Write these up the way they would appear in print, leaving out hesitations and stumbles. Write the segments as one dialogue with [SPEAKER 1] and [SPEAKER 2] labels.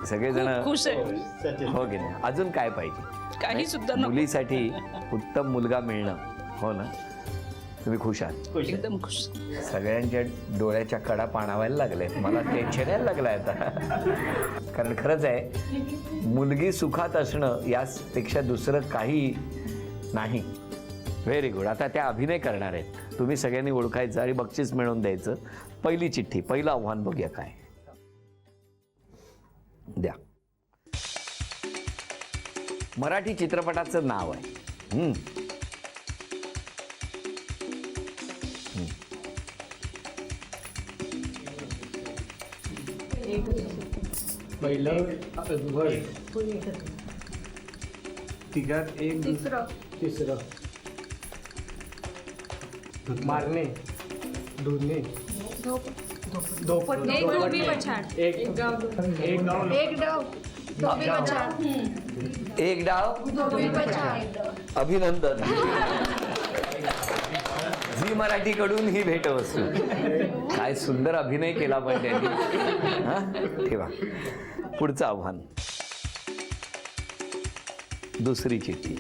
[SPEAKER 1] सगळेजण
[SPEAKER 2] खुश आहे.
[SPEAKER 1] हो की नाही? अजून काय पाहिजे?
[SPEAKER 2] काही सुद्धा नको.
[SPEAKER 1] मुलीसाठी उत्तम मुलगा मिळणं, हो ना? तुम्ही खुश आहात?
[SPEAKER 2] एकदम खुश.
[SPEAKER 1] सगळ्यांच्या डोळ्याच्या कडा पाणावायला लागल्या, मला टेन्शन यायला लागलं आता. कारण खरंच आहे, मुलगी सुखात असणं यापेक्षा दुसरं काही नाही. Very good. आता त्या अभिनय करणार आहेत, तुम्ही सगळ्यांनी ओळखायचं आणि बक्षीस मिळवून द्यायचं. पहिली चिठ्ठी, पहिलं आव्हान बघूया काय द्या. मराठी चित्रपटाचं नाव आहे.
[SPEAKER 3] पहिलं तिघात एक, तिसरं मारणे, ढोरणे,
[SPEAKER 1] एक डाव अभिनंदन. झी मराठीकडून ही भेटवस्तू. काय सुंदर अभिनय केला पण त्यांनी. हा, ठेवा. पुढचं आव्हान, दुसरी चिठ्ठी.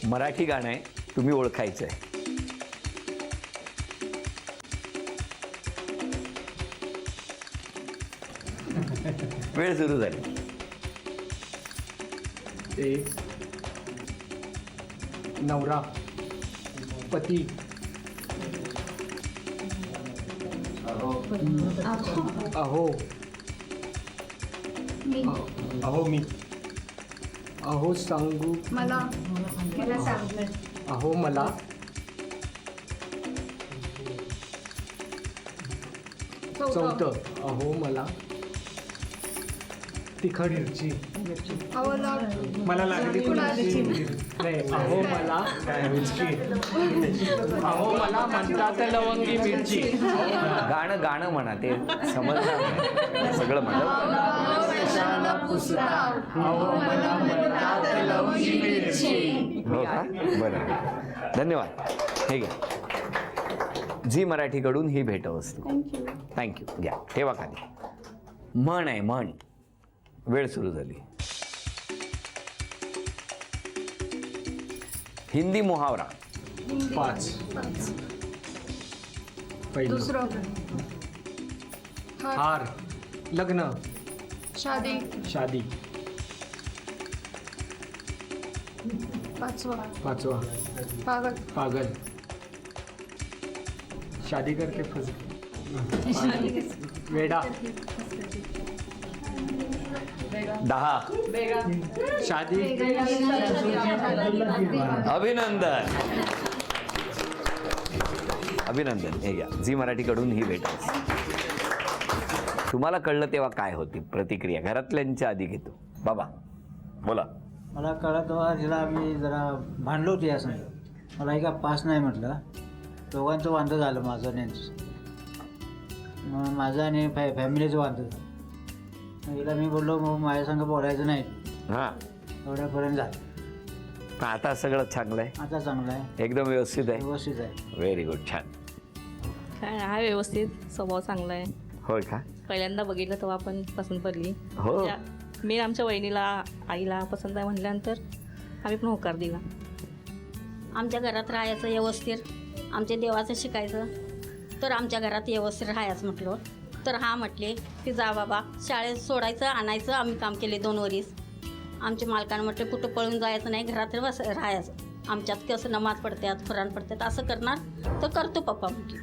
[SPEAKER 1] मराठी गाणं आहे, तुम्ही ओळखायचं आहे. वेळ सुरू झाली.
[SPEAKER 3] एक नवरा, पती, अहो, अहो मी, अहो सांगू
[SPEAKER 4] मला
[SPEAKER 3] अहो मला, चौथं अहो मला, तिखट मिरची, मला लागली मिरची. नाही, अहो मला मिरची, अहो मला म्हणतात लवंगी मिरची.
[SPEAKER 1] गाणं गाणं म्हणा, ते समजणार नाही. सगळं म्हणा.
[SPEAKER 3] अहो मला म्हणतात लवंगी मिरची.
[SPEAKER 1] हो का? बरं, धन्यवाद. हे घ्या, झी मराठीकडून ही भेटवस्तू. थँक्यू. घ्या, ठेवा खाली. म्हण आहे, म्हण. वेळ सुरू झाली. हिंदी मुहावरा.
[SPEAKER 3] 5. पहिलं
[SPEAKER 4] दुसरं
[SPEAKER 3] हार, लग्न,
[SPEAKER 4] शादी,
[SPEAKER 3] शादी.
[SPEAKER 4] पाचवा
[SPEAKER 3] 5वा
[SPEAKER 4] पागल,
[SPEAKER 3] पागल, शादी करके फस, वेडा,
[SPEAKER 1] 10.
[SPEAKER 3] शादी,
[SPEAKER 1] अभिनंदन. अभिनंदन. हे घ्या, झी मराठीकडून ही भेटवस्तू. तुम्हाला कळलं तेव्हा काय होती प्रतिक्रिया? घरातल्यांच्या आधी घेतो. बाबा बोला.
[SPEAKER 5] मला कळत तेव्हा तिला आम्ही जरा भांडलो होती असं. मला एका पास नाही म्हटलं. दोघांचं वांदं झालं, माझं आणि यांचं. मग माझं आणि फॅमिलीचं वांदं झालं. मग हिला मी बोललो, मग माझ्यासंग बोलायचं नाही.
[SPEAKER 1] हां,
[SPEAKER 5] एवढ्यापर्यंत झालं.
[SPEAKER 1] आता सगळं चांगलं आहे,
[SPEAKER 5] आता चांगलं आहे,
[SPEAKER 1] एकदम व्यवस्थित आहे.
[SPEAKER 5] व्यवस्थित आहे.
[SPEAKER 1] व्हेरी गुड, छान.
[SPEAKER 2] काय आहे, व्यवस्थित, स्वभाव चांगला आहे.
[SPEAKER 1] होय का?
[SPEAKER 2] पहिल्यांदा बघितलं तेव्हा पण पसंत पडली.
[SPEAKER 1] हो.
[SPEAKER 2] मी आमच्या वहिनीला, आईला पसंत आहे म्हटल्यानंतर आम्ही पण होकार दिला.
[SPEAKER 6] आमच्या घरात राहायचं व्यवस्थित, आमच्या देवाचं शिकायचं, तर आमच्या घरात व्यवस्थित राहायचं म्हटलं. तर हा म्हटले की जा बाबा, शाळेत सोडायचं आणायचं. आम्ही काम केले 2 वर्ष. आमच्या मालकानं म्हटलं कुठं पळून जायचं नाही, घरात राहायचं. आमच्यात कसं नमाज पडतात, कुराण पडतात, असं करणार तर करतो पप्पा म्हटले.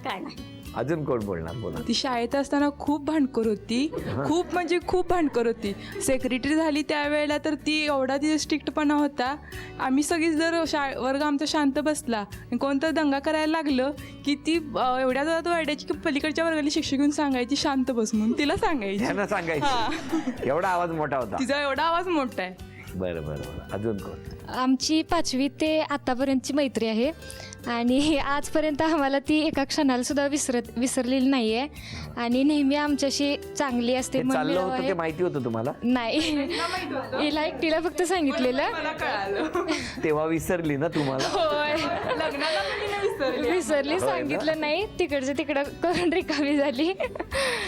[SPEAKER 6] काय नाही.
[SPEAKER 1] अजून कोण बोलणार? बोला.
[SPEAKER 7] ती शाळेत असताना खूप भांडखोर होती, खूप म्हणजे खूप भांडखोर होती. सेक्रेटरी झाली त्यावेळेला तर ती एवढा तिचा स्ट्रिक्टपणा होता. आम्ही सगळीच जर वर्ग आमचा शांत बसला आणि कोणतं दंगा करायला लागलं की ती एवढ्या जोरात ओरडायची की पलीकडच्या वर्गाला शिक्षक घेऊन सांगायची शांत बस म्हणून. तिला सांगायची,
[SPEAKER 1] त्यांना सांगायचं. एवढा आवाज मोठा होता.
[SPEAKER 7] तिचा एवढा आवाज मोठा आहे.
[SPEAKER 1] बरं बरं बरं. अजून कोण?
[SPEAKER 8] आमची 5वी ते आतापर्यंतची मैत्री आहे आणि आजपर्यंत आम्हाला ती एका क्षणाला सुद्धा विसरलेली नाही आहे आणि नेहमी आमच्याशी चांगली असते.
[SPEAKER 1] हे चाललं होतं ते माहिती होतं तुम्हाला?
[SPEAKER 8] नाही, हिला एकटीला फक्त सांगितलेलं.
[SPEAKER 7] मला कळालं
[SPEAKER 1] तेव्हा विसरली ना तुम्हाला?
[SPEAKER 7] होय, लग्नाला पण तिने
[SPEAKER 8] विसरली, सांगितलं नाही, तिकडचं तिकडं करून रिकामी झाली.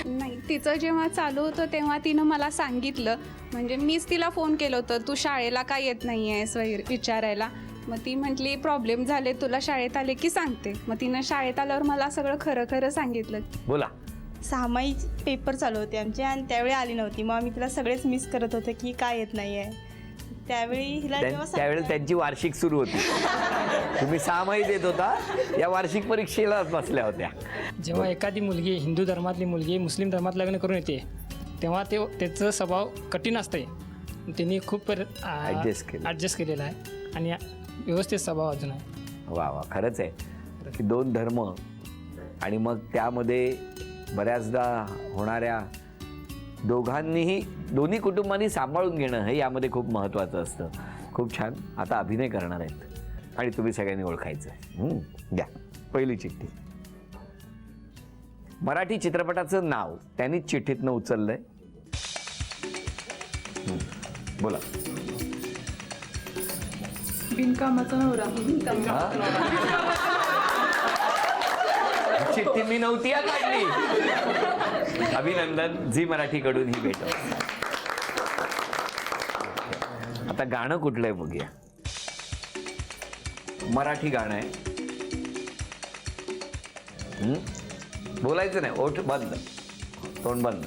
[SPEAKER 4] नाही, तिचं जेव्हा चालू होतं तेव्हा तिनं मला सांगितलं, म्हणजे मीच तिला फोन केलं होतं, तू शाळेला का येत नाही आहेस वगैरे विचारायला. मग ती म्हटली प्रॉब्लेम झाले, तुला शाळेत आले की सांगते. मग तिनं शाळेत आल्यावर मला सगळं खरं खरं सांगितलं.
[SPEAKER 1] बोला.
[SPEAKER 9] सहामाही पेपर चालू होते आमचे आणि त्यावेळी आली नव्हती. मग आम्ही तिला सगळेच मिस करत होते की काय येत नाही आहे. त्यावेळी हिला जेव्हा
[SPEAKER 1] त्यावेळेला त्यांची वार्षिक सुरू होती. तुम्ही 6 महिने देत होता, या वार्षिक परीक्षेला बसल्या होत्या.
[SPEAKER 10] जेव्हा एखादी मुलगी हिंदू धर्मातली मुलगी मुस्लिम धर्मात लग्न करून येते तेव्हा त्याचं स्वभाव कठीण असते. त्यांनी खूप ॲडजस्ट केलेला आहे आणि व्यवस्थित स्वभाव अजून आहे.
[SPEAKER 1] वा वा, खरंच आहे की 2 धर्म आणि मग त्यामध्ये बऱ्याचदा होणाऱ्या दोन्ही कुटुंबांनी सांभाळून घेणं हे यामध्ये खूप महत्त्वाचं असतं. खूप छान. आता अभिनय करणार आहेत आणि तुम्ही सगळ्यांनी ओळखायचं आहे. द्या पहिली चिठ्ठी. मराठी चित्रपटाचं नाव त्यांनी चिठ्ठीतनं उचललंय. बोला.
[SPEAKER 7] बिनकामाचा नवरा.
[SPEAKER 1] चिठ्ठी मी नव्हती काढली. अभिनंदन. झी मराठीकडून ही भेट. आता गाणं कुठलं आहे बघूया. मराठी गाणं आहे. बोलायचं नाही, ओठ बंद, तोंड बंद,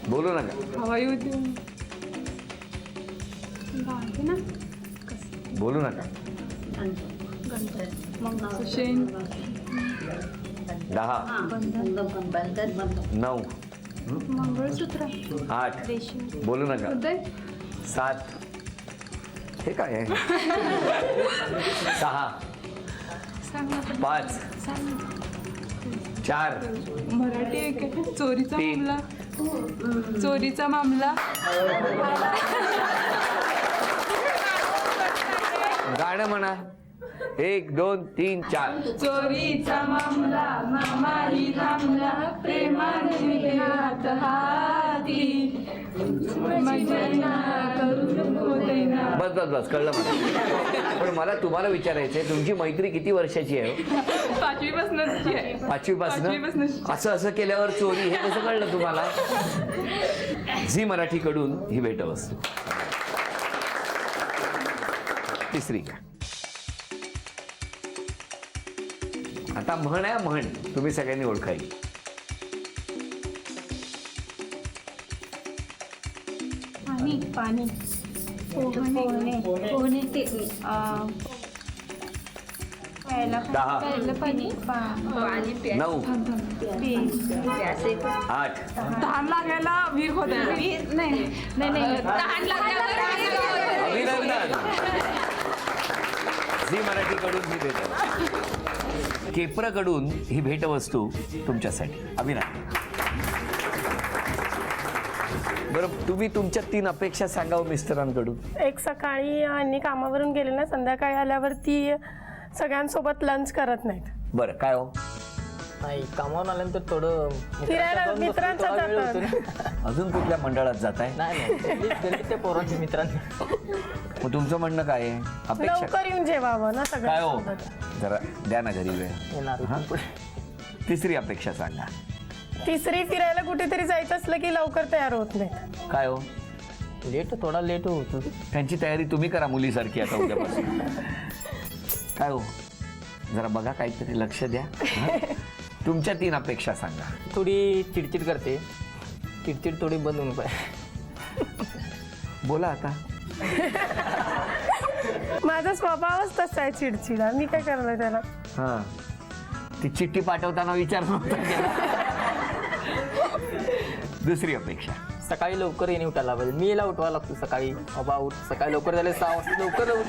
[SPEAKER 1] बोलू नका.
[SPEAKER 7] हवाई उद्योग.
[SPEAKER 1] बोलू नका.
[SPEAKER 7] शेण.
[SPEAKER 1] 10 9
[SPEAKER 4] मंगळसूत्र.
[SPEAKER 1] 8 बोलू नका. 7 हे काय आहे. 6 5 4
[SPEAKER 7] मराठी एक आहे. चोरीचा
[SPEAKER 1] 3
[SPEAKER 7] मामला. चोरीचा मामला.
[SPEAKER 1] गाणं म्हणा. 1 2 3 4.
[SPEAKER 7] चोरीचा मामला मामाही थांबला, प्रेमाने हात हाती
[SPEAKER 1] बस बस बस, कळलं मला. पण मला तुम्हाला विचारायचंय, तुमची मैत्री किती वर्षाची आहे.
[SPEAKER 7] 5वी पासूनची आहे.
[SPEAKER 1] 5वी पासून. असं केल्यावर चोरी हे कसं कळलं तुम्हाला. झी मराठीकडून ही भेटवस्तू. तिसरी. आता म्हण आहे, म्हण तुम्ही सगळ्यांनी ओळखायची.
[SPEAKER 6] पाणी पोहणे
[SPEAKER 1] 10
[SPEAKER 6] पाणी
[SPEAKER 1] 9 8
[SPEAKER 7] तहान लागायला विहीर खोदायला.
[SPEAKER 6] नाही तहान लागल्यावर
[SPEAKER 1] अभिनंदन. झी मराठीकडून ही भेटवस्तू. केप्रकडून ही भेटवस्तू तुमच्यासाठी. अभिनंदन. बरं, तुम्ही तुमच्या 3 अपेक्षा सांगावं मिस्टरांकडून.
[SPEAKER 11] एक, सकाळी आणि कामावरून गेले ना, संध्याकाळी आल्यावरती सगळ्यांसोबत लंच करत नाहीत.
[SPEAKER 1] बरं, काय हो.
[SPEAKER 12] नाही, कामावरून आल्यानंतर थोडं
[SPEAKER 11] फिरायला मित्रांच्या जातात.
[SPEAKER 1] अजून कुठल्या मंडळात जाताय.
[SPEAKER 12] नाही पोरांच्या मित्रांनी.
[SPEAKER 1] मग तुमचं म्हणणं काय आहे. अपेक्षा
[SPEAKER 11] लवकर येऊन जेवावं ना
[SPEAKER 1] काय हो.
[SPEAKER 11] सगळं.
[SPEAKER 1] जरा द्या ना घरी वेळ.
[SPEAKER 12] येणार.
[SPEAKER 1] तिसरी अपेक्षा सांगा.
[SPEAKER 11] तिसरी, फिरायला कुठेतरी जायचं असलं की लवकर तयार होत नाही.
[SPEAKER 1] काय हो.
[SPEAKER 12] थोडा लेट होतो.
[SPEAKER 1] त्यांची तयारी तुम्ही करा मुलीसारखी आता उद्यापासून. काय हो, जरा बघा, काहीतरी लक्ष द्या. तुमच्या 3 अपेक्षा सांगा.
[SPEAKER 12] थोडी चिडचिड करते. चिडचिड थोडी बंद होऊन पाहिजे.
[SPEAKER 1] बोला आता.
[SPEAKER 11] माझा स्वभावच तसा आहे, चिडचिडा. मी काय करणार त्याला.
[SPEAKER 1] हा, ती चिठ्ठी पाठवताना विचार नव्हता केला. दुसरी अपेक्षा.
[SPEAKER 12] सकाळी लवकर येणे उठायला पाहिजे. मी याला उठवायला लागतो सकाळी. बाबा उठ, सकाळी लवकर झाले 6 वाजता लवकर उठ.